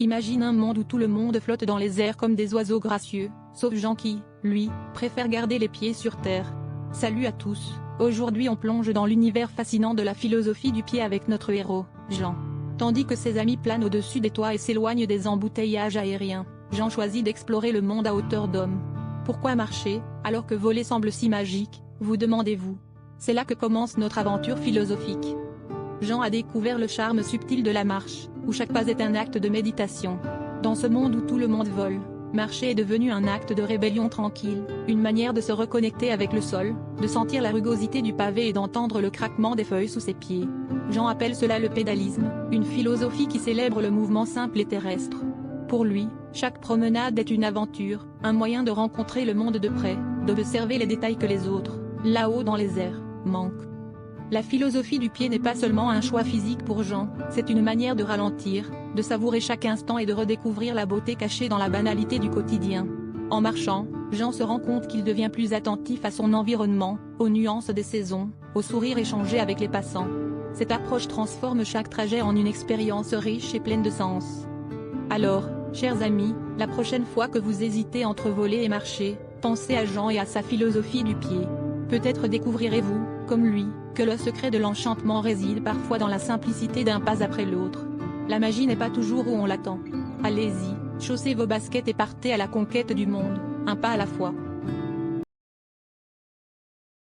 Imagine un monde où tout le monde flotte dans les airs comme des oiseaux gracieux, sauf Jean qui, lui, préfère garder les pieds sur terre. Salut à tous, aujourd'hui on plonge dans l'univers fascinant de la philosophie du pied avec notre héros, Jean. Tandis que ses amis planent au-dessus des toits et s'éloignent des embouteillages aériens, Jean choisit d'explorer le monde à hauteur d'homme. Pourquoi marcher, alors que voler semble si magique, vous demandez-vous? C'est là que commence notre aventure philosophique. Jean a découvert le charme subtil de la marche, où chaque pas est un acte de méditation. Dans ce monde où tout le monde vole, marcher est devenu un acte de rébellion tranquille, une manière de se reconnecter avec le sol, de sentir la rugosité du pavé et d'entendre le craquement des feuilles sous ses pieds. Jean appelle cela le pédalisme, une philosophie qui célèbre le mouvement simple et terrestre. Pour lui, chaque promenade est une aventure, un moyen de rencontrer le monde de près, d'observer les détails que les autres, là-haut dans les airs, manquent. La philosophie du pied n'est pas seulement un choix physique pour Jean, c'est une manière de ralentir, de savourer chaque instant et de redécouvrir la beauté cachée dans la banalité du quotidien. En marchant, Jean se rend compte qu'il devient plus attentif à son environnement, aux nuances des saisons, aux sourires échangés avec les passants. Cette approche transforme chaque trajet en une expérience riche et pleine de sens. Alors, chers amis, la prochaine fois que vous hésitez entre voler et marcher, pensez à Jean et à sa philosophie du pied. Peut-être découvrirez-vous, comme lui, que le secret de l'enchantement réside parfois dans la simplicité d'un pas après l'autre. La magie n'est pas toujours où on l'attend. Allez-y, chaussez vos baskets et partez à la conquête du monde, un pas à la fois.